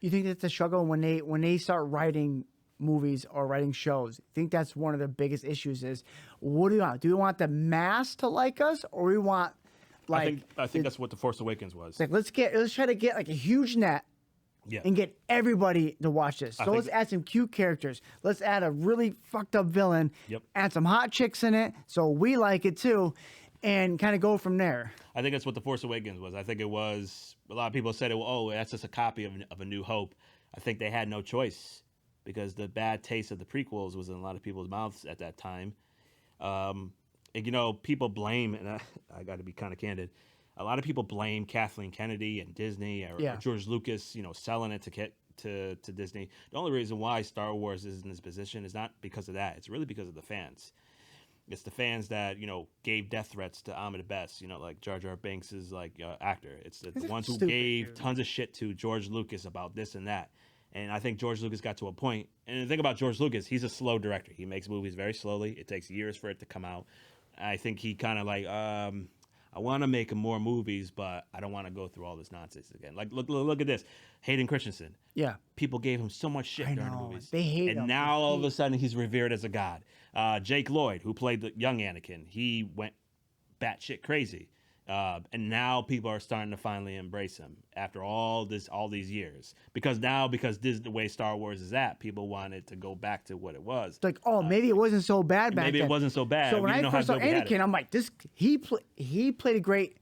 You think that's the struggle when they start writing movies or writing shows? I think that's one of the biggest issues is, what do we want? Do we want the mass to like us, or we want like? I think that's what The Force Awakens was. Like let's try to get like a huge net. Yeah. And get everybody to watch this. So let's add some cute characters. Let's add a really fucked up villain. Yep. Add some hot chicks in it, so we like it too, and kind of go from there. I think that's what The Force Awakens was. I think it was. A lot of people said, "Oh, that's just a copy of A New Hope." I think they had no choice because the bad taste of the prequels was in a lot of people's mouths at that time. And, people blame, and I got to be kind of candid. A lot of people blame Kathleen Kennedy and Disney or George Lucas, selling it to Disney. The only reason why Star Wars is in this position is not because of that. It's really because of the fans. It's the fans that, gave death threats to Ahmed Best, like Jar Jar Binks is actor. It's the ones who gave tons of shit to George Lucas about this and that. And I think George Lucas got to a point. And the thing about George Lucas, he's a slow director. He makes movies very slowly. It takes years for it to come out. I think he kind of I want to make more movies, but I don't want to go through all this nonsense again. Like, look at this. Hayden Christensen. Yeah. People gave him so much shit during the movies. They hate him. And now all of a sudden he's revered as a god. Jake Lloyd, who played the young Anakin, he went batshit crazy. And now people are starting to finally embrace him after all these years. Because this is the way Star Wars is at. People want it to go back to what it was. It's like, maybe it wasn't so bad back then. Maybe it wasn't so bad. So when I first saw Anakin, I'm like, he played a great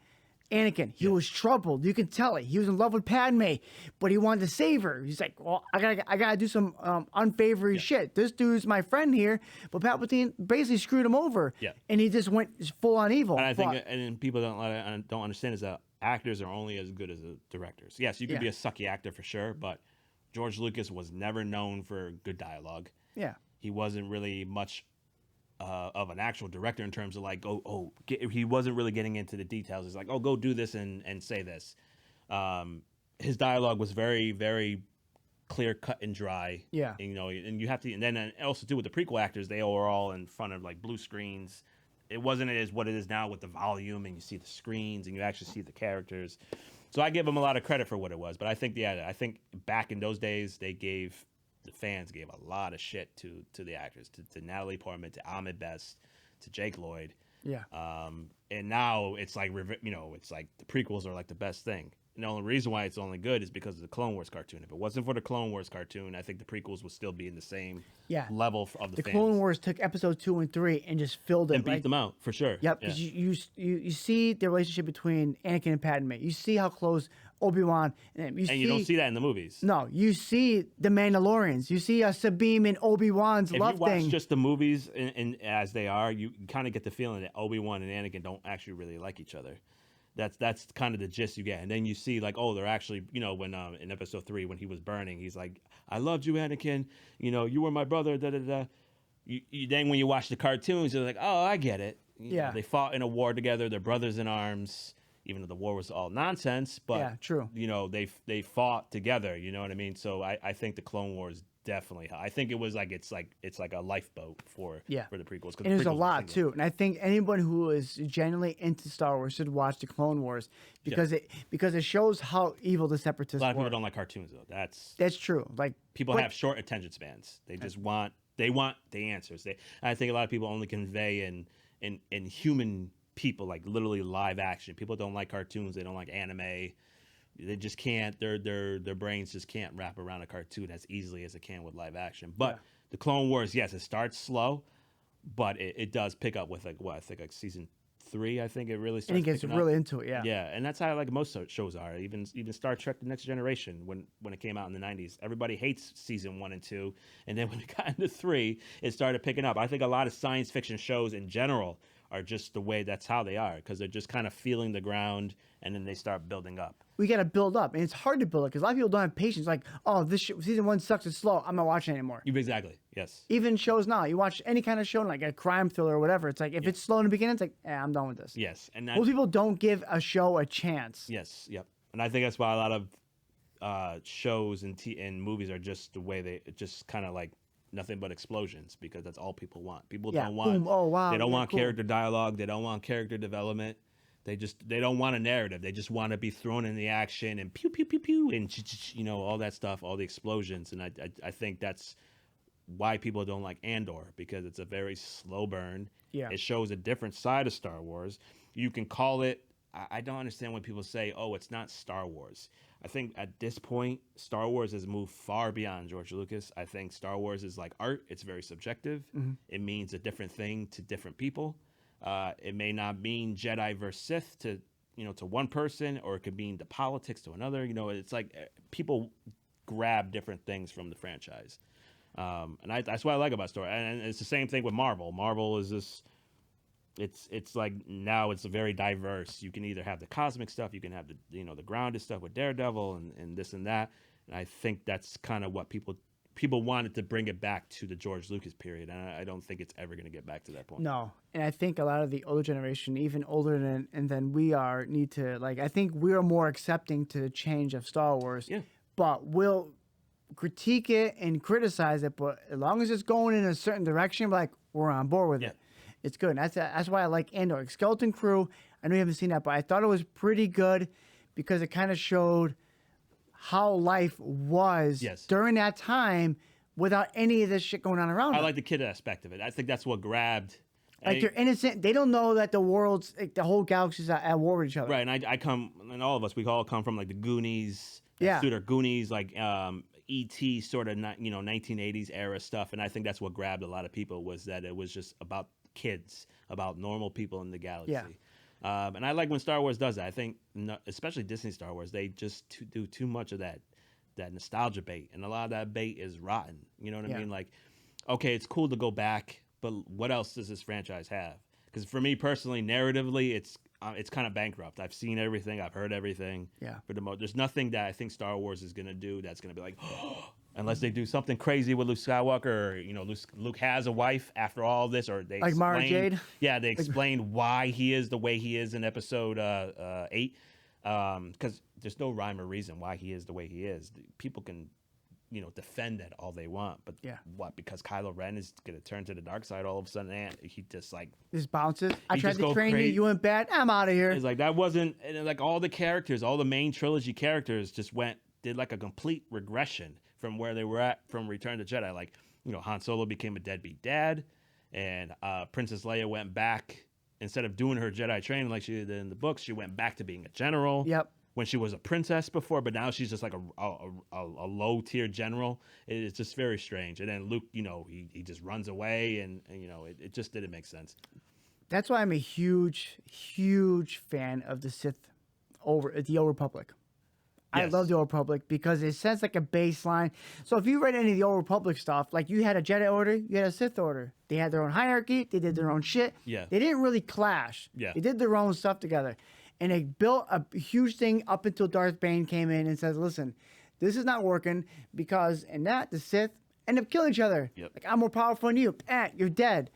Anakin. He was troubled. You can tell it. He was in love with Padme, but he wanted to save her. He's like, well, I gotta do some unsavory shit. This dude's my friend here, but Palpatine basically screwed him over. Yeah. And he just went full on evil. And I think, and people don't understand is that actors are only as good as the directors. Yes, you could be a sucky actor for sure, but George Lucas was never known for good dialogue. Yeah. He wasn't really much of an actual director in terms of he wasn't really getting into the details. He's like, go do this and say this. His dialogue was very, very clear cut and dry. Yeah. And you have to, and then also too with the prequel actors, they were all in front of like blue screens. It wasn't as what it is now with the volume and you see the screens and you actually see the characters. So I give them a lot of credit for what it was. But I think, I think back in those days, the fans gave a lot of shit to the actors, to Natalie Portman, to Ahmed Best, to Jake Lloyd. Yeah. And now it's like, it's like the prequels are like the best thing. And the only reason why it's only good is because of the Clone Wars cartoon. If it wasn't for the Clone Wars cartoon, I think the prequels would still be in the same level of the fans. The Clone Wars took episodes 2 and 3 and just filled it. And beat them out, for sure. Yep, because you see the relationship between Anakin and Padme. You see how close Obi-Wan and you don't see that in the movies. No, you see the Mandalorians. You see Sabine and Obi-Wan's love thing. If you watch just the movies and as they are, you kind of get the feeling that Obi-Wan and Anakin don't actually really like each other. That's kind of the gist you get. And then you see they're actually, when in episode 3 when he was burning, he's like, I loved you, Anakin. You were my brother, da-da-da. Then when you watch the cartoons, you're like, oh, I get it. They fought in a war together. They're brothers in arms, even though the war was all nonsense. But, true. They fought together. You know what I mean? So I think the Clone Wars definitely. I think it was it's like a lifeboat for the prequels. And there's a lot too, and I think anyone who is genuinely into Star Wars should watch the Clone Wars because it shows how evil the Separatists were. A lot of people don't like cartoons though. That's true. Like people have short attention spans. They just want the answers. I think a lot of people only convey in human people, like literally live action. People don't like cartoons. They don't like anime. They just can't. Their brains just can't wrap around a cartoon as easily as it can with live action. But the Clone Wars, yes, it starts slow, but it does pick up with I think season 3. I think it really starts. And he gets really into it. Yeah. Yeah, and that's how most shows are. Even Star Trek: The Next Generation, when it came out in the 90s, everybody hates season 1 and 2, and then when it got into 3, it started picking up. I think a lot of science fiction shows in general are just the way that's how they are because they're just kind of feeling the ground and then they start building up. We got to build up, and it's hard to build up because a lot of people don't have patience. Like, oh, this season 1 sucks, it's slow. I'm not watching it anymore. Exactly. Yes. Even shows now, you watch any kind of show, like a crime thriller or whatever. It's like if it's slow in the beginning, it's like, I'm done with this. Yes, and most people don't give a show a chance. Yes. Yep. And I think that's why a lot of shows and movies are just the way they just kind of like nothing but explosions because that's all people want. People don't want. Boom. Oh wow. They don't want character dialogue. They don't want character development. They don't want a narrative. They just want to be thrown in the action and pew pew pew pew and all that stuff, all the explosions. And I think that's why people don't like Andor, because it's a very slow burn. Yeah. It shows a different side of Star Wars. You can call it. I don't understand when people say, "Oh, it's not Star Wars." I think at this point, Star Wars has moved far beyond George Lucas. I think Star Wars is like art. It's very subjective. It means a different thing to different people. It may not mean Jedi versus Sith to one person, or it could mean the politics to another. It's like people grab different things from the franchise, and that's what I like about Star Wars. And it's the same thing with Marvel. Marvel is this. It's like now it's very diverse. You can either have the cosmic stuff, you can have the grounded stuff with Daredevil and this and that. And I think that's kind of what people wanted to bring it back to the George Lucas period, and I don't think it's ever going to get back to that point. No, and I think a lot of the older generation, even older than we are, need to I think we are more accepting to the change of Star Wars. Yeah. But we'll critique it and criticize it, but as long as it's going in a certain direction, we're on board with it. It's good. And that's why I like Andor. Skeleton Crew, I know you haven't seen that, but I thought it was pretty good because it kind of showed how life was during that time without any of this shit going on around I them. like the kid aspect of it. I think that's what grabbed. They're innocent. They don't know that the world's, the whole galaxy's at war with each other. Right, and I come, and all of us, we all come from like the Goonies, Goonies, like E.T. sort of 1980s era stuff, and I think that's what grabbed a lot of people, was that it was just about kids, about normal people in the galaxy. Yeah. And I like when Star Wars does that. I think, especially Disney Star Wars, they just do too much of that nostalgia bait, and a lot of that bait is rotten. You know what I mean? Like, okay, it's cool to go back, but what else does this franchise have? Because for me personally, narratively, it's kind of bankrupt. I've seen everything, I've heard everything. Yeah. For the most, there's nothing that I think Star Wars is gonna do that's gonna be like, unless they do something crazy with Luke Skywalker, or Luke has a wife after all this, or they like Mara Jade. Yeah, they explain why he is the way he is in Episode 8, because there's no rhyme or reason why he is the way he is. People can defend that all they want, but what, because Kylo Ren is gonna turn to the dark side all of a sudden, and he just bounces. I tried to train you, you went bad, I'm out of here. It's like that wasn't, and like all the characters, all the main trilogy characters just did like a complete regression from where they were at from Return to Jedi. Like, Han Solo became a deadbeat dad, and Princess Leia went back, instead of doing her Jedi training like she did in the books, she went back to being a general. Yep. When she was a princess before, but now she's just like a low tier general. It's just very strange. And then Luke, he just runs away, and it just didn't make sense. That's why I'm a huge fan of the Sith the Old Republic. Yes. I love the Old Republic because it sets like a baseline. So if you read any of the Old Republic stuff, like you had a Jedi Order, you had a Sith Order. They had their own hierarchy. They did their own shit. Yeah. They didn't really clash. Yeah. They did their own stuff together. And they built a huge thing up until Darth Bane came in and says, listen, this is not working, because in that, the Sith end up killing each other. Yep. Like, I'm more powerful than you. You're dead.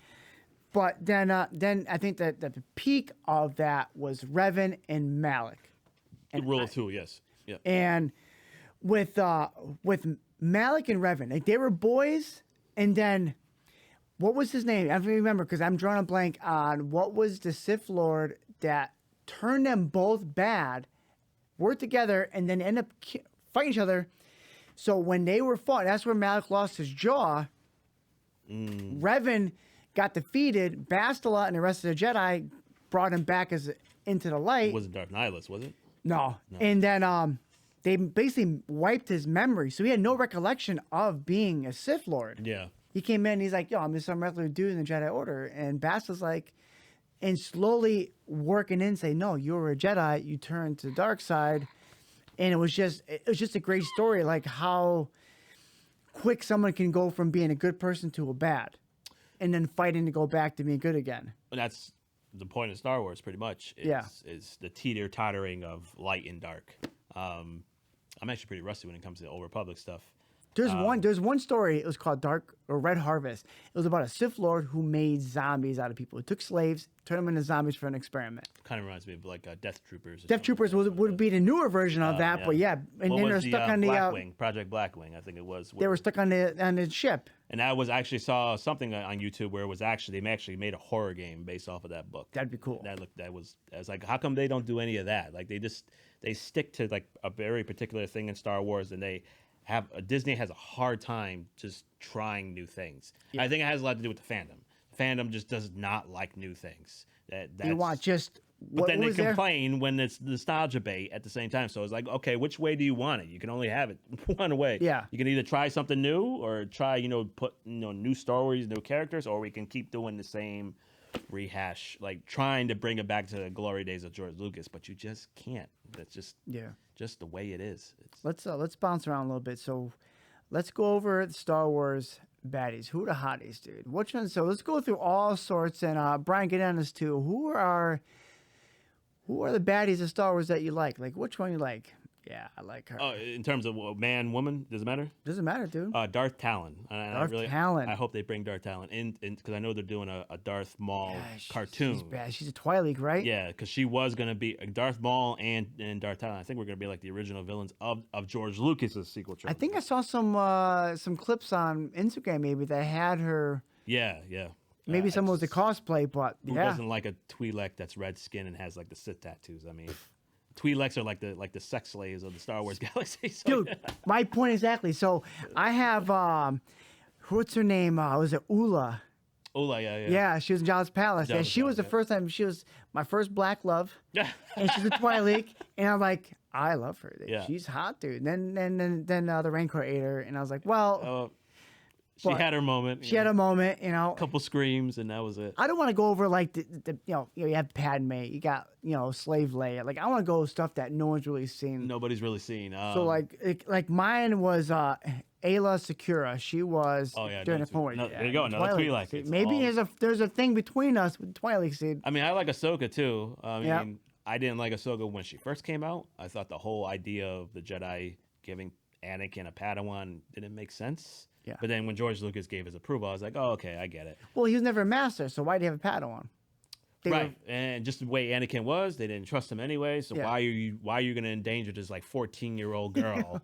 But then I think that the peak of that was Revan and Malak. And Rule of Two, yes. Yeah. And with Malak and Revan, like, they were boys, and then what was his name? I don't remember, because I'm drawing a blank on what was the Sith Lord that turned them both bad, worked together, and then end up fighting each other. So when they were fought, that's where Malak lost his jaw. Revan got defeated. Bastila and the rest of the Jedi brought him back into the light. It wasn't Darth Nihilus, was it? No. And then they basically wiped his memory, so he had no recollection of being a Sith Lord. Yeah. He came in and he's like, yo, I'm just some regular dude in the Jedi Order. And Bastila's like, and slowly working in, say, no, you were a Jedi, you turned to the dark side. And it was just a great story, like how quick someone can go from being a good person to a bad, and then fighting to go back to being good again. And that's the point of Star Wars, pretty much. Is the teeter-tottering of light and dark. I'm actually pretty rusty when it comes to the Old Republic stuff. There's one story. It was called Dark or Red Harvest. It was about a Sith Lord who made zombies out of people. He took slaves, turned them into zombies for an experiment. Kind of reminds me of like Death Troopers. Death Troopers would be the newer version of that, but yeah, and what then they're was stuck on the Blackwing, Project Blackwing, I think it was. they were stuck on the ship. And I actually saw something on YouTube where it was they actually made a horror game based off of that book. That'd be cool. I was like, how come they don't do any of that? Like they stick to like a very particular thing in Star Wars, and Disney has a hard time just trying new things. Yeah. I think it has a lot to do with the fandom. Fandom just does not like new things. You want just but then they complain when it's nostalgia bait at the same time. So it's like, okay, which way do you want it? You can only have it one way. Yeah. You can either try something new or try, put new stories, new characters, or we can keep doing the same rehash, like trying to bring it back to the glory days of George Lucas, but you just can't. That's just the way it is. Let's bounce around a little bit. So let's go over the Star Wars baddies. Who are the hotties, dude? Which ones? So let's go through all sorts. And Brian, get on this too. Who are the baddies of Star Wars that you like? Like, which one you like? Yeah, I like her. In terms of man, woman, does it matter? Doesn't matter, dude. Darth Talon. Talon. I hope they bring Darth Talon in because I know they're doing a Darth Maul cartoon. She's bad. She's a Twi'lek, right? Yeah, because she was going to be Darth Maul and Darth Talon. I think we're going to be like the original villains of George Lucas's sequel trilogy. I think I saw some clips on Instagram maybe that had her. Yeah. Maybe someone was a cosplay, but who doesn't like a Twi'lek that's red skin and has like the Sith tattoos? I mean, Twi'leks are like the sex slaves of the Star Wars galaxy. So. Dude, my point exactly. So I have what's her name? Was it Aayla? Aayla, yeah. Yeah, she was in Jabba's palace. Jabba's and she was the first time. She was my first black love. Yeah. And she's a Twi'lek, and I'm like, I love her. Yeah. She's hot, dude. And then the Rancor ate her, and I was like, well. She had her moment. She had a moment, A couple screams, and that was it. I don't want to go over like the you have Padme, you got Slave Leia. Like I want to go stuff that no one's really seen. Nobody's really seen. So like mine was Aayla Secura. She was during the point. There you go, another Twi'lek. Maybe there's a thing between us with Twi'lek seed. I mean, I like Ahsoka too. I didn't like Ahsoka when she first came out. I thought the whole idea of the Jedi giving Anakin a Padawan didn't make sense. Yeah. But then when George Lucas gave his approval, I was like, oh, okay, I get it. Well, he was never a master, so why do you have a Padawan? Right, and just the way Anakin was, they didn't trust him anyway. So why are you going to endanger this like 14-year-old girl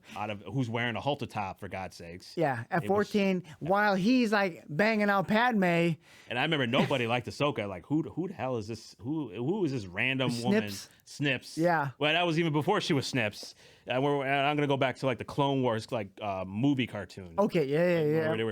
who's wearing a halter top, for God's sakes? Yeah, at 14, while he's like banging out Padme. And I remember nobody liked Ahsoka. Like who the hell is this? Who is this random woman? Snips. Yeah. Well, that was even before she was Snips. I'm gonna go back to like the Clone Wars movie cartoon. Okay, yeah. Where they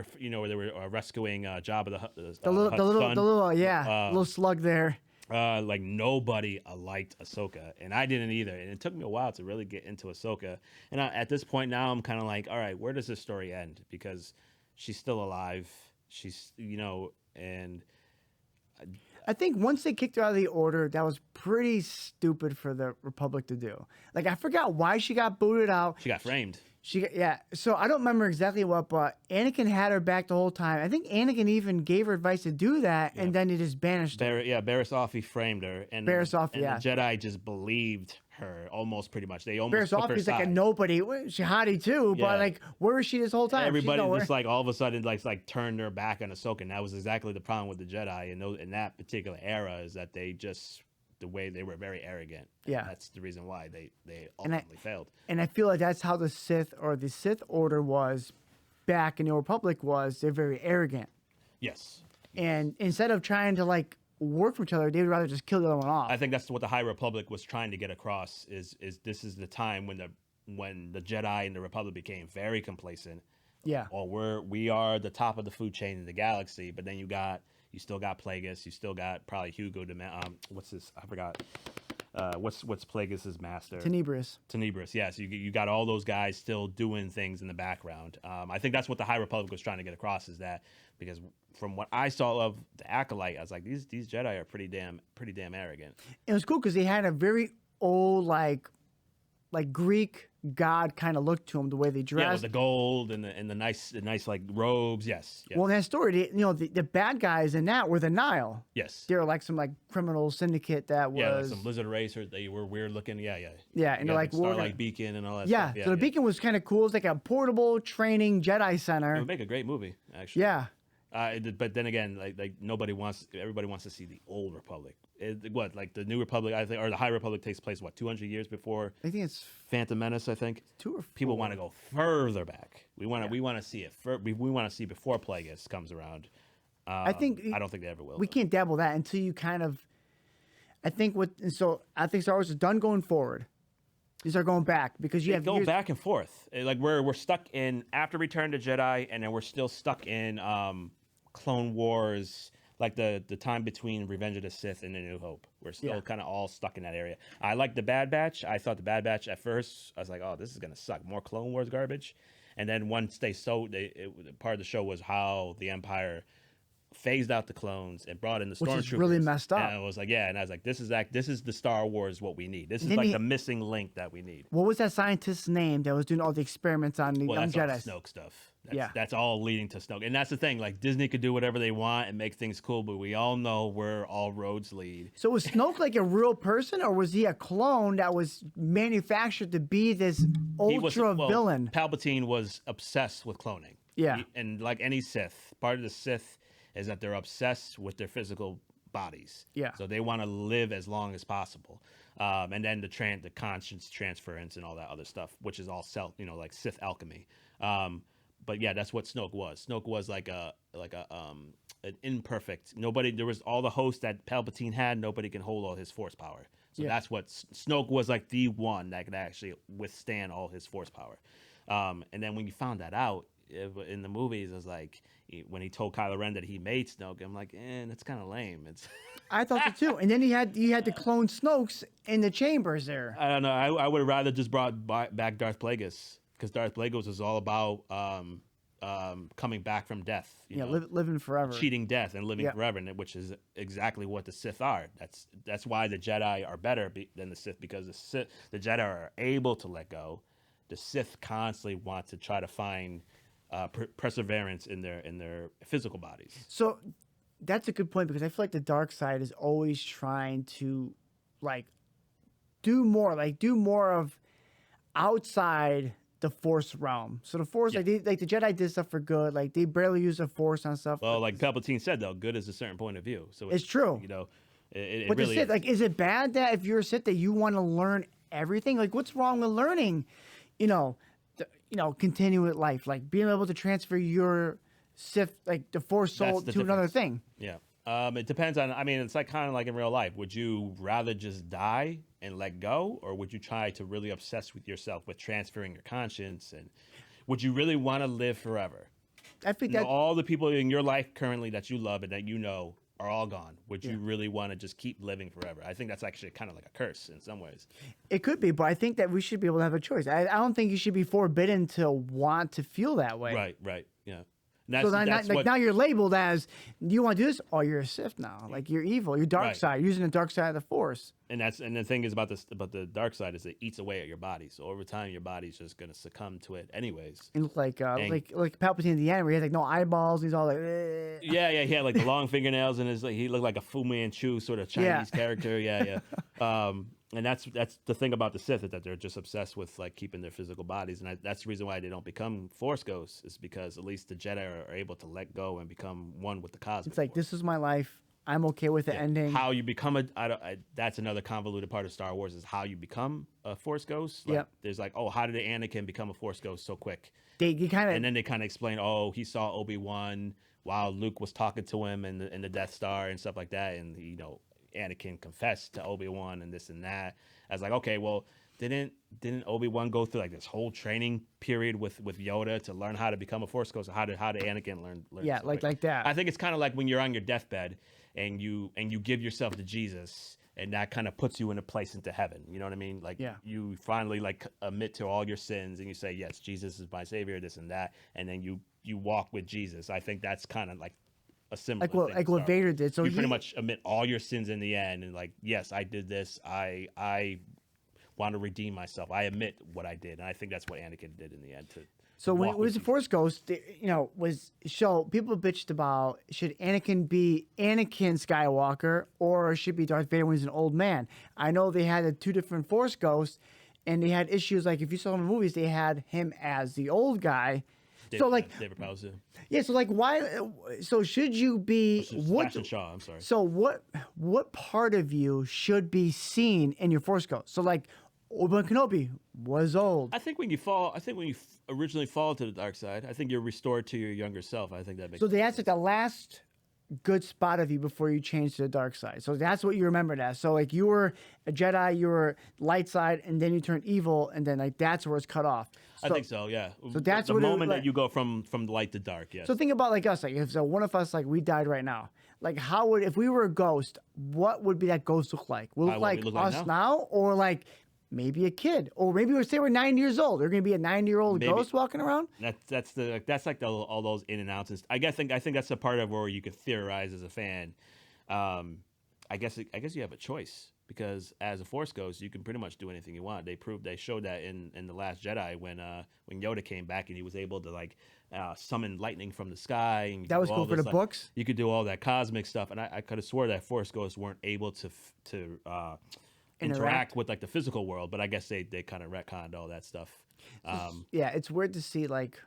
were rescuing Jabba the little slug there. Like nobody liked Ahsoka, and I didn't either. And it took me a while to really get into Ahsoka. And at this point now, I'm kind of like, all right, where does this story end? Because she's still alive. She's and. I think once they kicked her out of the Order, that was pretty stupid for the Republic to do. Like, I forgot why she got booted out. She got framed. So I don't remember exactly what, but Anakin had her back the whole time. I think Anakin even gave her advice to do that, and then he just banished her. Barriss Offee framed her. And the Jedi just believed her almost pretty much. They almost took her Offee's side. like a nobody. She hottie too, but like, where was she this whole time? Everybody just like all of a sudden like turned their back on Ahsoka, and that was exactly the problem with the Jedi in that particular era, is that they just the way they were very arrogant. Yeah, that's the reason why they ultimately failed. And I feel like that's how the Sith Order was back in the Republic. They're very arrogant. Yes. And instead of trying to like work for each other, they would rather just kill the other one off. I think that's what the High Republic was trying to get across. Is this is the time when the Jedi and the Republic became very complacent. Yeah. Or we are the top of the food chain in the galaxy, but then you still got Plagueis, you still got probably Hugo de what's this? I forgot. What's Plagueis' master? Tenebrous. Yeah, so you got all those guys still doing things in the background. I think that's what the High Republic was trying to get across, is that because from what I saw of the Acolyte, I was like, these Jedi are pretty damn arrogant. It was cool because they had a very old like Greek God kind of look to them, the way they dress. Yeah, with the gold and the nice like robes. Yes. Yes. Well, in that story, the bad guys in that were the Nile. Yes. They were like some like criminal syndicate that was like some lizard racer. They were weird looking. Yeah. Yeah, and they're like Starlight Beacon and all that. Yeah, stuff. so the Beacon was kind of cool. It's like a portable training Jedi center. It would make a great movie, actually. Yeah. But then again, like everybody wants to see the old Republic. Like the New Republic, I think, or the High Republic takes place 200 years before? I think it's Phantom Menace. I think 2 or 4. People want to go further back. We want to see it. We want to see before Plagueis comes around. I don't think they ever will. We can't dabble that until you kind of. I think Star Wars is done going forward. You start going back because you have going back and forth. Like we're stuck in after Return to Jedi, and then we're still stuck in Clone Wars, like the time between Revenge of the Sith and A New Hope. We're still kind of all stuck in that area. I like the Bad Batch. I thought the Bad Batch at first, I was like, oh, this is gonna suck. More Clone Wars garbage. And then once part of the show was how the Empire phased out the clones and brought in the stormtroopers. Which is really messed up. And I was like, this is the Star Wars what we need. This is like the missing link that we need. What was that scientist's name that was doing all the experiments on the young Jedi? That's all Snoke stuff. That's all leading to Snoke. And that's the thing. Like Disney could do whatever they want and make things cool, but we all know where all roads lead. So was Snoke like a real person, or was he a clone that was manufactured to be this ultra villain? Palpatine was obsessed with cloning. Yeah. And like any Sith, part of the Sith is that they're obsessed with their physical bodies. Yeah. So they want to live as long as possible. And then the conscience transference and all that other stuff, which is all like Sith alchemy. But yeah, that's what Snoke was. Snoke was like an imperfect. There was all the hosts that Palpatine had. Nobody can hold all his force power. So that's what Snoke was, like the one that could actually withstand all his force power. And then when you found that out in the movies, it was like when he told Kylo Ren that he made Snoke, I'm like, that's kind of lame. I thought so too. And then you had to clone Snokes in the chambers there. I don't know. I would have rather just brought back Darth Plagueis, because Darth Plagueis was all about coming back from death. Living forever, cheating death and living forever, which is exactly what the Sith are. That's why the Jedi are better than the Sith, because the Jedi are able to let go. The Sith constantly want to try to find perseverance in their physical bodies. So that's a good point, because I feel like the dark side is always trying to do more of outside the Force realm. So the Force, like the Jedi did stuff for good. Like they barely use the Force on stuff. Well, like Palpatine said, though, good is a certain point of view. So it's true. It but really the Sith, is it bad that if you're a Sith that you want to learn everything? Like, what's wrong with learning? Continue with life, like being able to transfer your Sith, like the Force soul, to another thing. Yeah. It depends on. I mean, it's like kind of like in real life. Would you rather just die and let go, or would you try to really obsess with yourself with transferring your conscience? And would you really want to live forever? I think that all the people in your life currently that you love and that are all gone. Would you really want to just keep living forever? I think that's actually kind of like a curse in some ways. It could be, but I think that we should be able to have a choice. I don't think you should be forbidden to want to feel that way. Right, yeah. So now you're labeled as, do you want to do this? Oh, you're a Sith now. Like you're evil. You're dark side. You're using the dark side of the Force. And the thing is about the dark side is it eats away at your body. So over time, your body's just gonna succumb to it anyways. And like Palpatine at the end, where he has like no eyeballs. He's all like, yeah. He had like the long fingernails, and he looked like a Fu Manchu sort of Chinese character. Yeah. And that's the thing about the Sith, is that they're just obsessed with like keeping their physical bodies, and that's the reason why they don't become Force ghosts, is because at least the Jedi are able to let go and become one with the cosmos. It's like, this is my life. I'm okay with the ending. How you become that's another convoluted part of Star Wars, is how you become a Force ghost. There's like, how did Anakin become a Force ghost so quick? And then they kind of explain, he saw Obi-Wan while Luke was talking to him in the Death Star and stuff like that, and Anakin confessed to Obi-Wan and this and that. I was like, okay, well, didn't Obi-Wan go through like this whole training period with Yoda to learn how to become a Force ghost? How did Anakin learn? Yeah, so like that. I think it's kind of like when you're on your deathbed and you give yourself to Jesus, and that kind of puts you in a place into heaven. You know what I mean? Like you finally like admit to all your sins and you say, yes, Jesus is my savior, this and that, and then you walk with Jesus. I think that's kind of like a similar thing. Like what Vader did. So you pretty much admit all your sins in the end, and like, yes, I did this. I want to redeem myself. I admit what I did, and I think that's what Anakin did in the end. So when it was the Force Ghost, people bitched about should Anakin be Anakin Skywalker or should it be Darth Vader when he's an old man. I know they had the two different Force Ghosts, and they had issues like if you saw them in movies, they had him as the old guy. David Prowse. Yeah, so like why? So should you be what? Shaw, I'm sorry. So what part of you should be seen in your Force Ghost? So like Obi-Wan Kenobi was old. I think when you originally fall to the dark side, I think you're restored to your younger self. I think that makes So that's like the last good spot of you before you change to the dark side. So that's what you remembered as. So like you were a Jedi, you were light side, and then you turned evil, and then like that's where it's cut off. So, I think so, yeah. So that's the what moment that you go from light to dark. Yes. So think about like us, like if so one of us like we died right now, like how would if we were a ghost, what would be that ghost look like? Will it look like us now, or like maybe a kid, or maybe we say we're 9 years old. There's gonna be a 9-year-old ghost walking around. That's like all those in and outs. I think that's the part of where you could theorize as a fan. I guess you have a choice because as a Force Ghost, you can pretty much do anything you want. They showed that in the Last Jedi when Yoda came back and he was able to like summon lightning from the sky. And that was cool for the books. You could do all that cosmic stuff, and I could have swore that Force Ghosts weren't able to interact with like the physical world, but I guess they kind of retconned all that stuff. Yeah, it's weird to see like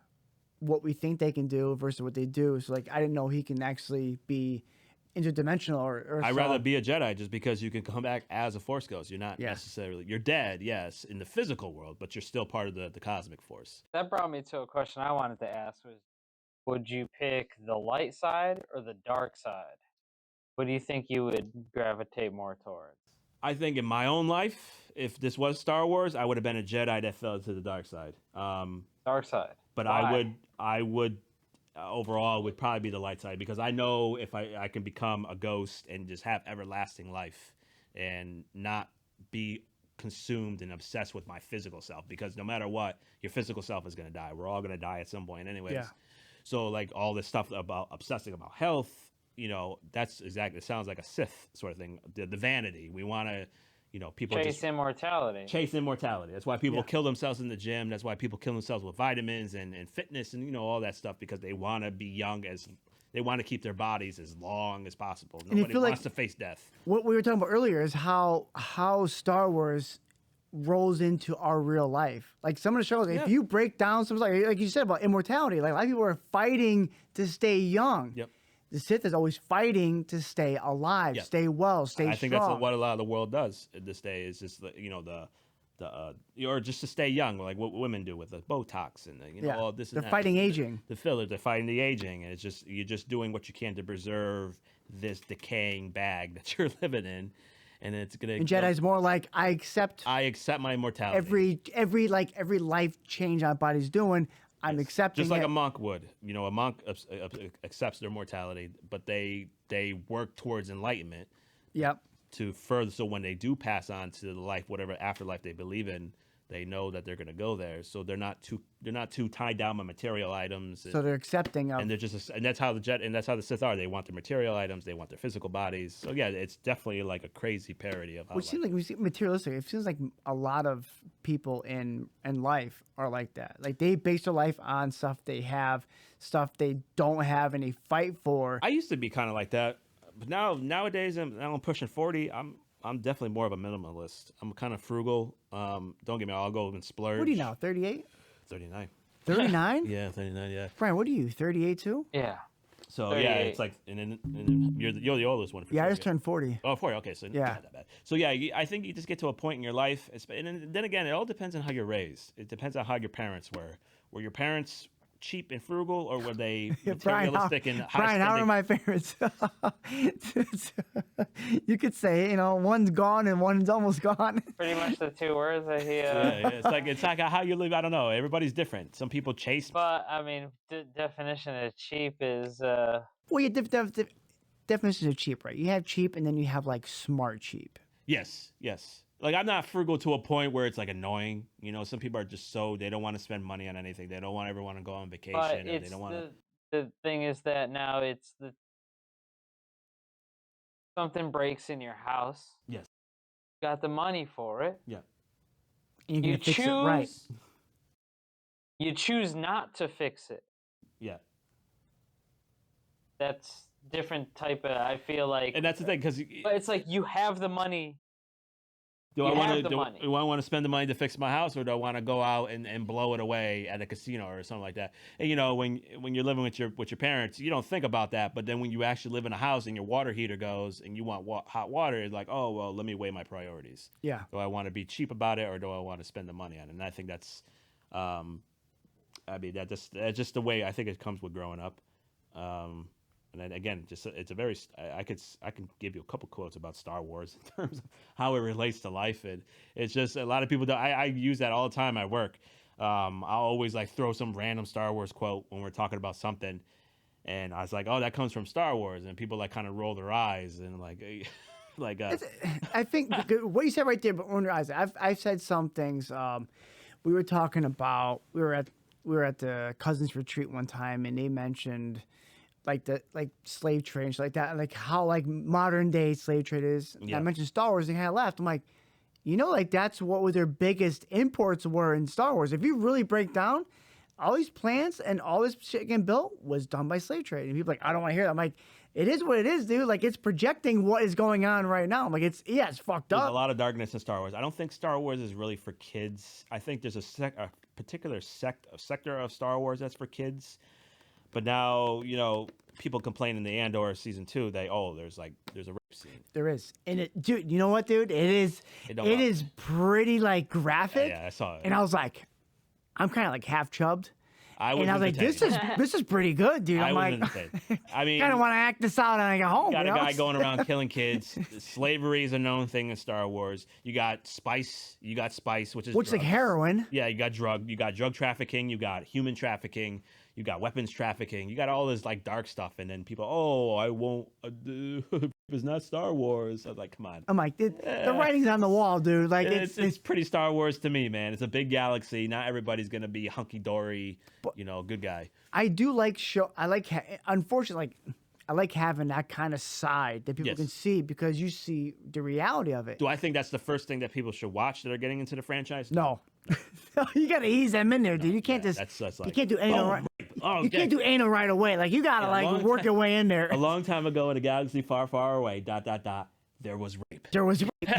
what we think they can do versus what they do. So like I didn't know he can actually be interdimensional or I'd rather be a Jedi just because you can come back as a Force Ghost. You're not necessarily you're dead, yes, in the physical world, but you're still part of the cosmic force. That brought me to a question I wanted to ask was, would you pick the light side or the dark side? What do you think you would gravitate more towards? I think in my own life, if this was Star Wars, I would have been a Jedi that fell to the dark side. Dark side. But why? I would overall would probably be the light side because I know if I can become a ghost and just have everlasting life and not be consumed and obsessed with my physical self, because no matter what, your physical self is going to die. We're all going to die at some point anyways. Yeah. So like all this stuff about obsessing about health, that's exactly, it sounds like a Sith sort of thing. The vanity. We want to, people chase immortality. Chase immortality. That's why people kill themselves in the gym. That's why people kill themselves with vitamins and fitness and, all that stuff, because they want to be young they want to keep their bodies as long as possible. Nobody wants to face death. What we were talking about earlier is how Star Wars rolls into our real life. Like some of the shows, if you break down some, like you said about immortality, like a lot of people are fighting to stay young. Yep. The Sith is always fighting to stay alive, stay well, stay strong. I think that's what a lot of the world does this day is just, or just to stay young, like what women do with the Botox and all this. They're fighting aging. The filler, they're fighting the aging, and it's just you're just doing what you can to preserve this decaying bag that you're living in, and it's gonna. And Jedi's more like I accept my immortality. Every life change our body's doing. I'm accepting just like a monk would. A monk accepts their mortality, but they work towards enlightenment. Yep. To further, so when they do pass on to the life, whatever afterlife they believe in, they know that they're going to go there. So they're not too tied down by material items. So they're accepting of, and they're just, and that's how the Sith are. They want their material items. They want their physical bodies. So yeah, it's definitely like a crazy parody of how. Which seems like we see materialistic. It seems like a lot of people in life are like that. Like they base their life on stuff they have, stuff they don't have, and they fight for. I used to be kind of like that, but nowadays I'm pushing 40. I'm definitely more of a minimalist. I'm kind of frugal. Don't get me wrong, I'll go and splurge. What are you now, 38? 39. 39? Yeah, 39, yeah. Brian, what are you, 38 too? Yeah. So, 38. Yeah, it's like, and you're the oldest one. I just turned 40. Oh, 40, okay, so not that bad. So, yeah, I think you just get to a point in your life, and then again, it all depends on how you're raised. It depends on how your parents were. Were your parents cheap and frugal, or were they materialistic and high Brian, how are my parents? You could say, one's gone and one's almost gone. Pretty much the two words that he. It's like how you live. I don't know. Everybody's different. Some people chase. But I mean, definition of cheap is. Well, your definitions of cheap, right? You have cheap, and then you have like smart cheap. Yes. Like, I'm not frugal to a point where it's like annoying. Some people are just they don't want to spend money on anything. They don't want everyone to go on vacation. But and they don't want to. The thing is that now something breaks in your house. Yes. You got the money for it. Yeah. And you're You gonna fix it right. choose. You choose not to fix it. Yeah. That's different type of. I feel like, And that's the thing, because but it's like you have the money. do You I want have to the do, money. do I want to spend the money to fix my house, or do I want to go out and blow it away at a casino or something like that? And you know, when you're living with your parents, you don't think about that. But then when you actually live in a house and your water heater goes and you want hot water, it's like, oh well, let me weigh my priorities. Yeah. Do I want to be cheap about it, or do I want to spend the money on it? And I think that's, I mean, that's just the way I think it comes with growing up. And then again, just it's a very I can give you a couple quotes about Star Wars in terms of how it relates to life, and it's just a lot of people. I use that all the time at work. I'll always like throw some random Star Wars quote when we're talking about something, and I was like, oh, that comes from Star Wars, and people like kind of roll their eyes and like like. I think what you said right there, but I've said some things. We were talking about we were at the cousins retreat one time, and they mentioned like slave trade and shit like that, and like how like modern day slave trade is. Yeah. I mentioned Star Wars, and they kind of laughed. I'm like, you know, like that's what their biggest imports were in Star Wars. If you really break down, all these plants and all this shit getting built was done by slave trade. And people are like, I don't want to hear that. I'm like, it is what it is, dude. Like it's projecting what is going on right now. I'm like, it's fucked There's up. a lot of darkness in Star Wars. I don't think Star Wars is really for kids. I think there's a particular sector of Star Wars that's for kids. But now, you know, people complain in the Andor season 2 that there's a rape scene. There is, and dude, you know what, dude? It is pretty like graphic. Yeah, I saw it. And I was like, I'm kind of like half chubbed. And I was like, this is pretty good, dude. I'm like, I mean, kind of want to act this out and I go home. You got a guy going around killing kids. Slavery is a known thing in Star Wars. You got spice, which is like heroin. Yeah, you got drug trafficking. You got human trafficking. You got weapons trafficking. You got all this like dark stuff, and then people, I won't. It's not Star Wars. I was like, come on. I'm like, the writing's on the wall, dude. Like it's pretty Star Wars to me, man. It's a big galaxy. Not everybody's gonna be hunky dory, good guy. I do like unfortunately, I like having that kind of side that people can see because you see the reality of it. Do I think that's the first thing that people should watch that are getting into the franchise? No. You gotta ease them in there, dude. You can't just you can't do anal right. You can't do anal right away. Like you gotta work your way in there. A long time ago in a galaxy far, far away. ... There was rape. There was rape.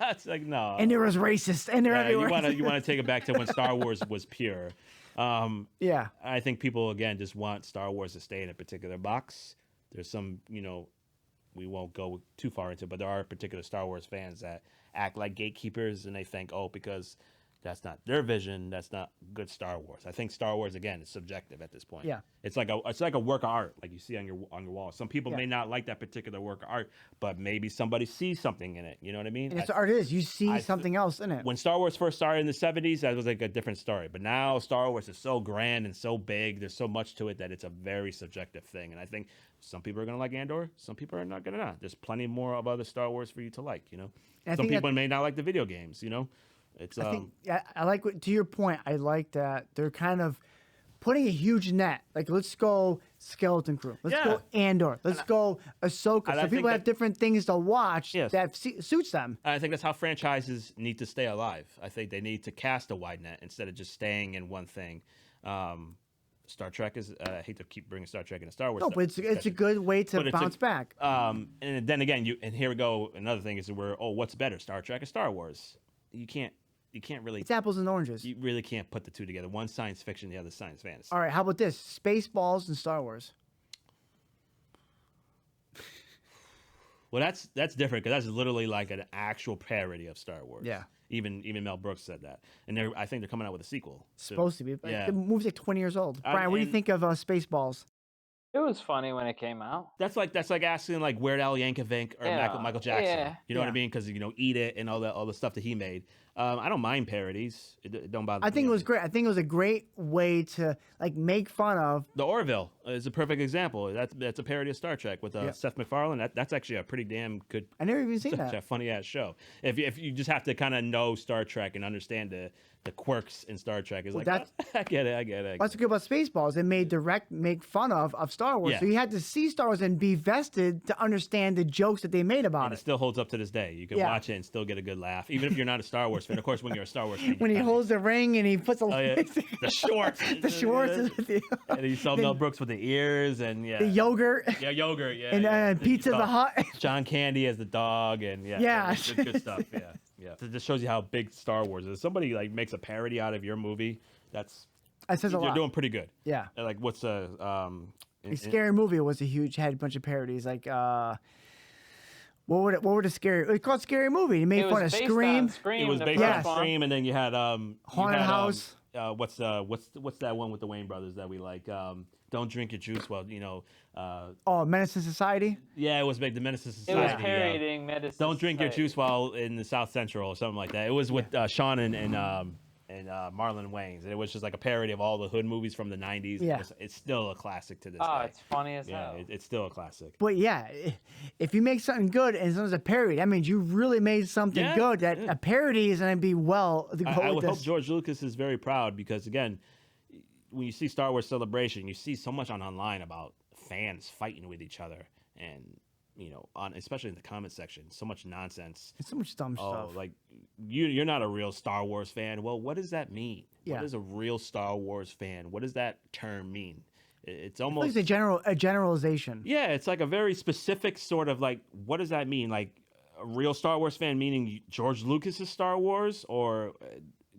It's like no. And there was racist. And they're everywhere. You wanna take it back to when Star Wars was pure. Yeah. I think people again just want Star Wars to stay in a particular box. There's some, we won't go too far into it, but there are particular Star Wars fans that act like gatekeepers, and they think, because that's not their vision, that's not good Star Wars. I think Star Wars again is subjective at this point. Yeah. It's like a work of art, like you see on your wall. Some people may not like that particular work of art, but maybe somebody sees something in it. You know what I mean? And it's art is. You see something else in it. When Star Wars first started in the 70s, that was like a different story. But now Star Wars is so grand and so big, there's so much to it that it's a very subjective thing. And I think some people are going to like Andor, some people are not going to. There's plenty more of other Star Wars for you to like, Some people may not like the video games, It's I like to your point. I like that they're kind of putting a huge net. Like let's go Skeleton Crew. Let's go Andor. Let's go Ahsoka. So people have different things to watch that suits them. I think that's how franchises need to stay alive. I think they need to cast a wide net instead of just staying in one thing. Star Trek is. I hate to keep bringing Star Trek into Star Wars. No, but it's a good way to bounce back. And then again, and here we go. Another thing is what's better, Star Trek or Star Wars? You can't really. It's apples and oranges. You really can't put the two together. One science fiction, the other science fantasy. All right, how about this? Spaceballs and Star Wars. Well, that's different because that's literally like an actual parody of Star Wars. Yeah. Even Mel Brooks said that, and I think they're coming out with a sequel. Supposed to be. Yeah. The movie's like 20 years old. Brian, what do you think of Spaceballs? It was funny when it came out. That's like asking like Weird Al Yankovic or Michael Jackson. Yeah. You know what I mean? Because Eat It and all the stuff that he made. I don't mind parodies. It don't bother me. I think it was great. I think it was a great way to like make fun of The Orville is a perfect example. That's a parody of Star Trek with Seth MacFarlane. That's actually a pretty damn good. I never even seen that. A funny ass show. If you just have to kind of know Star Trek and understand the quirks in Star Trek, is I get it. What's good about Spaceballs? They made make fun of Star Wars. Yeah. So you had to see Star Wars and be vested to understand the jokes that they made about And it still holds up to this day. You can watch it and still get a good laugh, even if you're not a Star Wars Wars fan. Of course, when you're a Star Wars fan, when he holds the ring and he puts a the shorts, the shorts, and you saw Mel Brooks with the ears and the yogurt, yogurt, and Pizza the Hut. John Candy as the dog, and good stuff. Yeah. So this shows you how big Star Wars is. If somebody like makes a parody out of your movie, that says a lot. You're doing pretty good. Yeah. Like what's Scary Movie was a huge, had a bunch of parodies. Like, what were the scary? It called Scary Movie. He made fun of Scream. It was based on Scream, and then you had Haunted House. What's that one with the Wayne brothers that we like? Don't drink your juice while Menace to Society. Yeah, it was big. The Menace to Society. It was parodying Menace. Don't drink your juice while in the South Central or something like that. It was with Sean and Marlon Wayans, and it was just like a parody of all the hood movies from the '90s. Yeah. It's still a classic to this Oh, day. it's funny as hell. It's still a classic. But yeah, if you make something good and it's a parody, that means you really made something good. That a parody is going to be I would hope George Lucas is very proud because again, when you see Star Wars Celebration, you see so much online about fans fighting with each other, and especially in the comment section, so much nonsense. It's so much dumb stuff. Like you're not a real Star Wars fan. Well, what does that mean? Yeah. What is a real Star Wars fan? What does that term mean? It's almost like a generalization. Yeah, it's like a very specific sort of like, what does that mean? Like a real Star Wars fan meaning George Lucas's Star Wars, or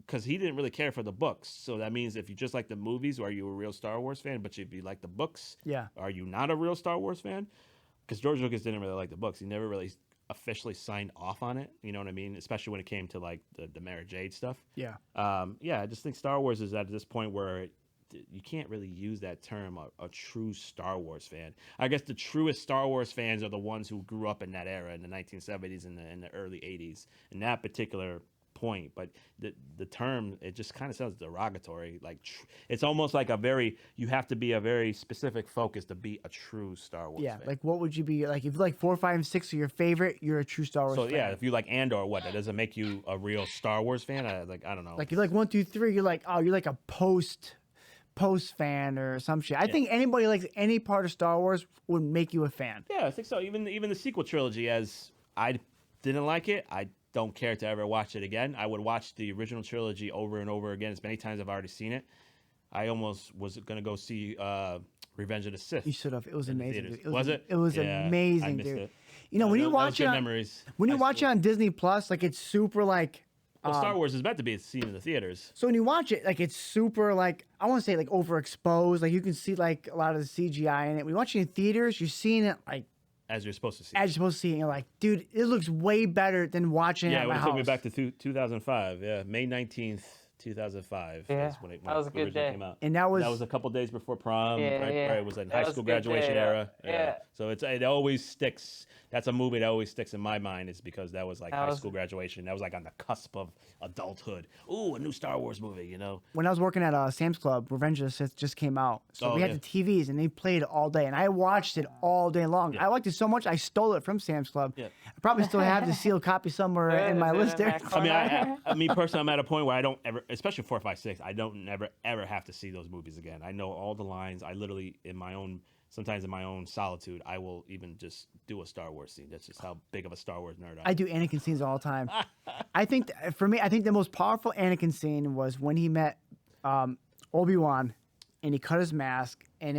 because he didn't really care for the books. So that means if you just like the movies, are you a real Star Wars fan? But if you like the books, are you not a real Star Wars fan? Because George Lucas didn't really like the books. He never really officially signed off on it. You know what I mean? Especially when it came to like the Mara Jade stuff. Yeah. I just think Star Wars is at this point where you can't really use that term, a true Star Wars fan. I guess the truest Star Wars fans are the ones who grew up in that era in the 1970s and the early 80s. In that particular point, but the term, it just kind of sounds derogatory. Like it's almost like you have to be a very specific focus to be a true Star Wars fan. Like what would you be like if you like 4, 5, and 6 are your favorite? You're a true Star Wars fan. So yeah, if you like Andor, that doesn't make you a real Star Wars fan? I don't know. Like if you like 1, 2, 3, you're like a post fan or some shit. I think anybody likes any part of Star Wars would make you a fan. Yeah, I think so. Even the sequel trilogy, as I didn't like it, I don't care to ever watch it again. I would watch the original trilogy over and over again as many times as I've already seen it. I almost was going to go see Revenge of the Sith. You should have. It was amazing. Was it? It was amazing, I missed dude. it. When you watch it, when you watch it on Disney Plus, like it's super like. Well, Star Wars is meant to be seen in the theaters. So when you watch it, like it's super like I want to say like overexposed. Like you can see like a lot of the CGI in it. When you watch it in theaters, you're seeing it like. As you're supposed to see. As you're supposed to see it. And you're like, dude, it looks way better than watching it at my house. Yeah, it took me back to 2005. Yeah, May 19th, 2005. Yeah, is when it that was a good day. Came out. And that was a couple days before prom. Yeah, right? It was in high school graduation era. Yeah. So it always sticks. That's a movie that always sticks in my mind. Is because that was like high school graduation. That was like on the cusp of adulthood. Ooh, a new Star Wars movie. When I was working at Sam's Club, Revenge of the Sith just came out. So we had the TVs and they played it all day, and I watched it all day long. I liked it so much I stole it from Sam's Club. Yeah. I probably still have the sealed copy somewhere in my list there. I mean, personally, I'm at a point where I don't ever, especially 4, 5, 6, I don't ever have to see those movies again. I know all the lines. I literally, sometimes in my own solitude, I will even just do a Star Wars scene. That's just how big of a Star Wars nerd I am. I do Anakin scenes all the time. I think, for me, the most powerful Anakin scene was when he met Obi-Wan and he cut his mask and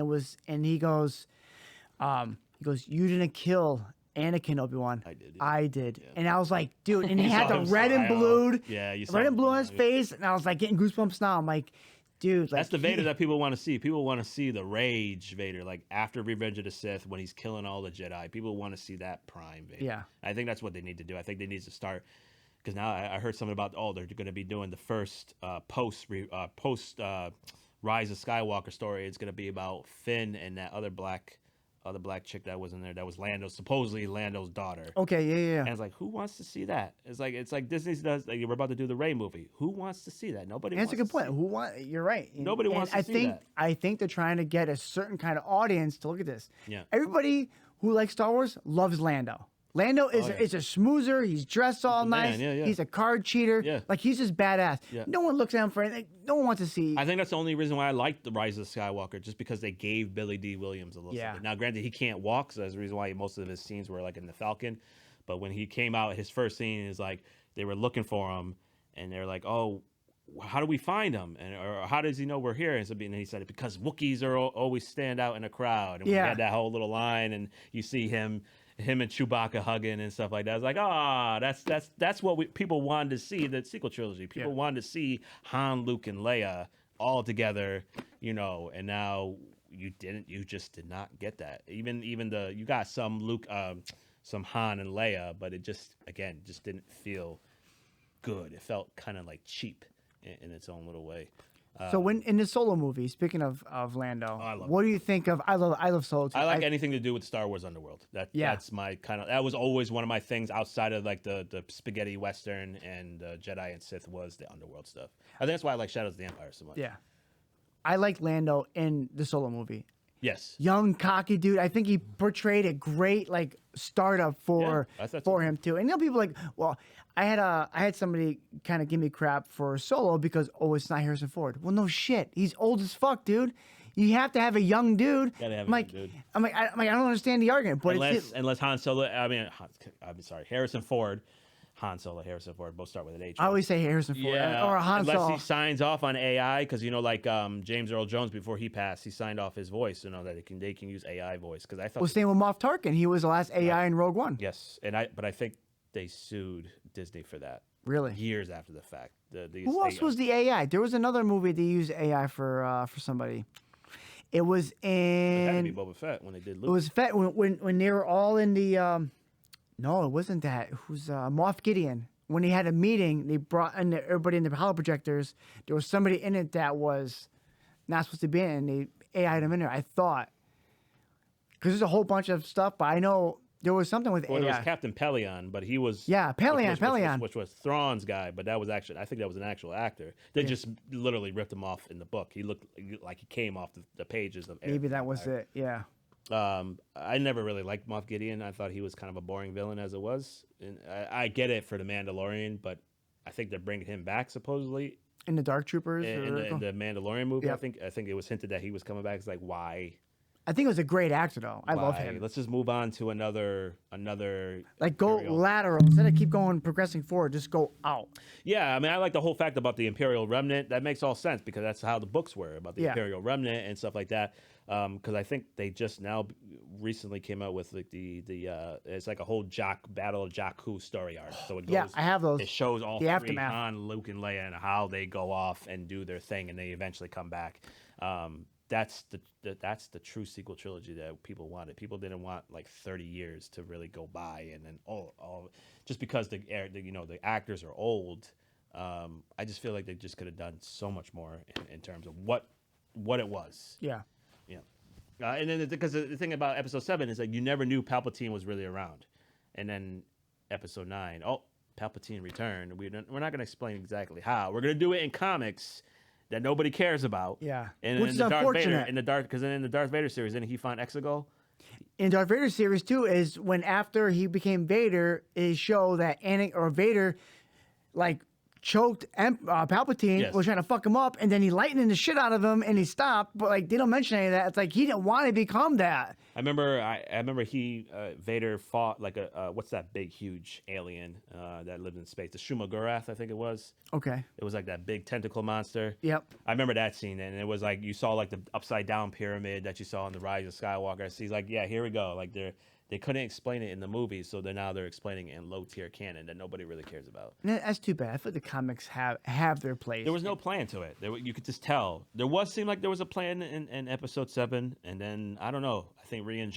he goes, you didn't kill Anakin, Obi-Wan. I did. Yeah. And I was like, dude, and he had the red and blue. Yeah, you red and blue on his face. And I was like getting goosebumps now. I'm like, dude. That's the Vader that people want to see. People want to see the rage Vader, like after Revenge of the Sith when he's killing all the Jedi. People want to see that prime Vader. Yeah. I think that's what they need to do. I think they need to start, because now I heard something about, they're going to be doing the first post Rise of Skywalker story. It's going to be about Finn and that other black chick that was in there, that was supposedly Lando's daughter. Okay, yeah. And it's like, who wants to see that? It's like Disney does. Like, we're about to do the Rey movie. Who wants to see that? Nobody. That's a good point. You're right. Nobody wants to see that. I think they're trying to get a certain kind of audience to look at this. Yeah. Everybody who likes Star Wars loves Lando. Lando is a schmoozer. He's dressed all nice. He's a card cheater. Yeah. Like, he's just badass. Yeah. No one looks at him for anything. No one wants to see. I think that's the only reason why I liked the Rise of Skywalker, just because they gave Billy D. Williams a little something. Now, granted, he can't walk, so that's the reason why most of his scenes were like in the Falcon. But when he came out, his first scene is like they were looking for him, and they're like, "Oh, how do we find him? And or how does he know we're here?" And he said, "Because Wookiees are always stand out in a crowd." And we had that whole little line, and you see him and Chewbacca hugging and stuff like that. I was like, that's what people wanted to see. The sequel trilogy. People wanted to see Han, Luke, and Leia all together, And now you didn't. You just did not get that. Even you got some Luke, some Han and Leia, but it just didn't feel good. It felt kind of like cheap in its own little way. So when in the Solo movie, speaking of Lando, what do you think of? I love Solo too. I like anything to do with Star Wars Underworld. That's my kind of. That was always one of my things outside of like the spaghetti western and Jedi and Sith was the Underworld stuff. I think that's why I like Shadows of the Empire so much. Yeah, I like Lando in the Solo movie. Yes, young, cocky dude. I think he portrayed a great like startup for him too. And people like, well, I had somebody kind of give me crap for Solo because it's not Harrison Ford. Well, no shit, he's old as fuck, dude. You have to have a young dude. I'm like, I don't understand the argument. But unless Han Solo, I'm sorry, Harrison Ford. Han Solo, Harrison Ford, both start with an H. I always say Harrison Ford or Han Solo. Unless he signs off on AI, because like James Earl Jones before he passed, he signed off his voice, that they can use AI voice. Because I thought. Well, same with Moff Tarkin. He was the last AI in Rogue One. Yes, but I think they sued Disney for that. Really? Years after the fact. Who else was the AI? There was another movie they used AI for somebody. It was in. It had to be Boba Fett when they did Luke. It was Fett when they were all in the. No, it wasn't that. Who's Moff Gideon? When he had a meeting, they brought in everybody in the projectors. There was somebody in it that was not supposed to be in it, and they AI'd him in there. I thought. Because there's a whole bunch of stuff, but I know there was something with AI. It was Captain Pelion, but he was... Yeah, Pelion. Which was Thrawn's guy, but that was actually... I think that was an actual actor. They just literally ripped him off in the book. He looked like he came off the pages of... Maybe that was it, yeah. I never really liked Moff Gideon. I thought he was kind of a boring villain as it was. And I get it for the Mandalorian, but I think they're bringing him back supposedly in the Dark Troopers. In the Mandalorian movie. Yep. I think it was hinted that he was coming back. It's like, why? I think it was a great actor though. I love him. Let's just move on to another. Like go lateral instead of keep going progressing forward. Just go out. Yeah, I mean, I like the whole fact about the Imperial Remnant. That makes all sense because that's how the books were about the Imperial Remnant and stuff like that. Because I think they just now recently came out with like the it's like a whole Battle of Jakku story arc. So it goes, I have those. It shows all the three, aftermath. Han, Luke, and Leia, and how they go off and do their thing, and they eventually come back. That's the true sequel trilogy that people wanted. People didn't want like 30 years to really go by, and then all just because the actors are old. I just feel like they just could have done so much more in terms of what it was. Yeah. And then because the thing about Episode 7 is that you never knew Palpatine was really around, and then Episode 9, Palpatine returned. We're not going to explain exactly how. We're going to do it in comics that nobody cares about. Yeah, and which is unfortunate. Because in the Darth Vader series, didn't he find Exegol? In Darth Vader series too, is when after he became Vader, it showed that Vader, like, choked Palpatine, was trying to fuck him up, and then he lightning the shit out of him, and he stopped. But like they don't mention any of that. It's like he didn't want to become that. I remember he Vader fought like a what's that big huge alien that lived in space? The Shumagurath, I think it was. Okay. It was like that big tentacle monster. Yep. I remember that scene, and it was like you saw like the upside down pyramid that you saw in the Rise of Skywalker. So he's like, yeah, here we go. Like they couldn't explain it in the movie, so they're explaining it in low tier canon that nobody really cares about. That's too bad. I feel like the comics have their place. There was no plan to it. You could just tell. Seemed like there was a plan in Episode 7, and then I don't know. I think Rian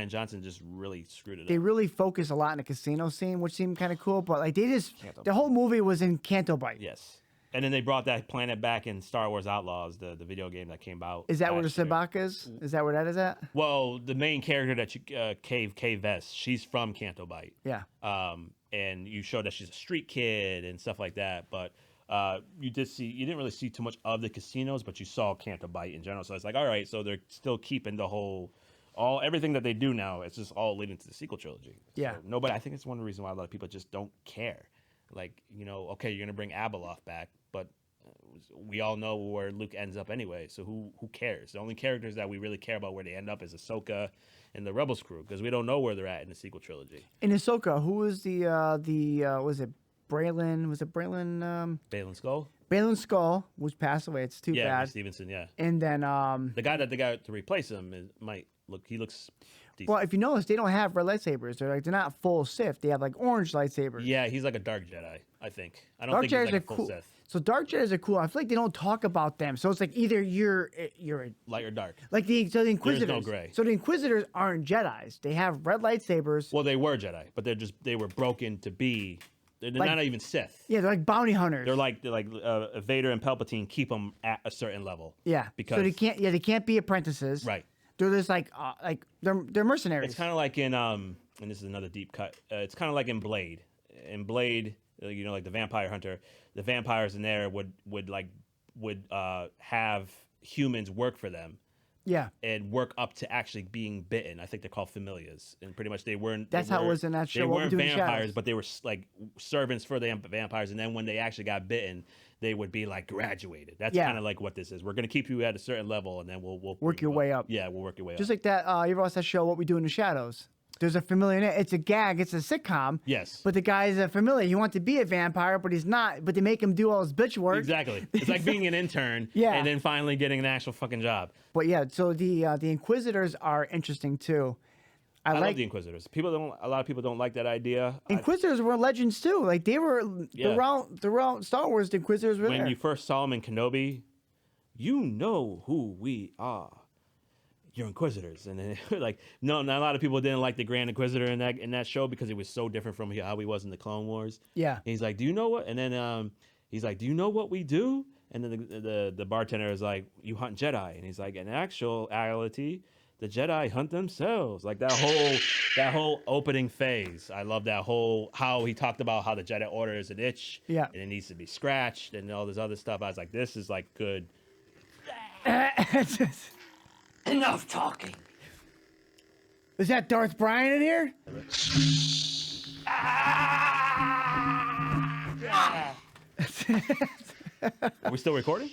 Johnson just really screwed it up. They really focused a lot on the casino scene, which seemed kind of cool, but like the whole movie was in Canto Bight. Yes. And then they brought that planet back in Star Wars Outlaws, the video game that came out. Is that where the Sabacc is? Is that where that is at? Well, the main character that Cave Vest, she's from Canto Bight. Yeah. And you showed that she's a street kid and stuff like that, but you didn't really see too much of the casinos, but you saw Canto Bight in general. So it's like, all right, so they're still keeping the whole everything that they do now. It's just all leading to the sequel trilogy. Yeah. So nobody. I think it's one reason why a lot of people just don't care. Like, okay, you're gonna bring Abeloth back, but we all know where Luke ends up anyway. So who cares? The only characters that we really care about where they end up is Ahsoka and the Rebels crew, because we don't know where they're at in the sequel trilogy. In Ahsoka, who was the was it Braylon. Was it Braylon? Balin Skull. Braylon Skull, which passed away. It's too Yeah, bad. Stevenson. Yeah. And then The guy that they got to replace him he looks decent. well, if you notice, they don't have red lightsabers. They're not full Sith. They have like orange lightsabers. Yeah, he's like a dark Jedi, I think. I don't Dark think he's Jedis like are a full cool. Sith. So dark Jedis are cool. I feel like they don't talk about them. So it's like either you're Light or dark. like the Inquisitors. gray. So the Inquisitors aren't Jedis. They have red lightsabers. Well, they were Jedi, but they were broken to be. They're Like- not even Sith. Yeah, they're like bounty hunters. They're like Vader and Palpatine keep them at a certain level. yeah. because so they can't be apprentices. right. They're just like they're mercenaries. It's kind of like in and this is another deep cut. It's kind of like in Blade. In Blade, like the vampire hunter, the vampires in there would have humans work for them. Yeah. And work up to actually being bitten. I think they're called familiars, and pretty much they weren't. That's they how it were- was in that show, They What We weren't Do in the vampires, Shadows. but they were like servants for the vampires. And then when they actually got bitten, they would be like graduated. That's Yeah. kind of like what this is. We're gonna keep you at a certain level, and then we'll Work bring your you way up. Yeah, we'll work your way Just up. like that. You ever watched that show, What We Do in the Shadows? There's a familiar in it. It's a gag. It's a sitcom. Yes. But the guy's a familiar. He wants to be a vampire, but he's not. But they make him do all his bitch work. Exactly. It's like being an intern, Yeah. and then finally getting an actual fucking job. But yeah, so the Inquisitors are interesting too. I like love the Inquisitors. A lot of people don't like that idea. Inquisitors were legends too. Like they were Yeah. throughout Star Wars. The Inquisitors were When there. you first saw them in Kenobi, you know who we are. You're Inquisitors, and then like not a lot of people didn't like the Grand Inquisitor in that show because it was so different from how he was in the Clone Wars. Yeah. And he's like, "Do you know what?" And then he's like, "Do you know what we do?" And then the bartender is like, "You hunt Jedi," and he's like, "In actuality, the Jedi hunt themselves." Like that whole opening phase. I love that whole how he talked about how the Jedi Order is an itch, Yeah. and it needs to be scratched, and all this other stuff. I was like, this is like good. Enough talking. Is that Darth Bane in here? Are we still recording?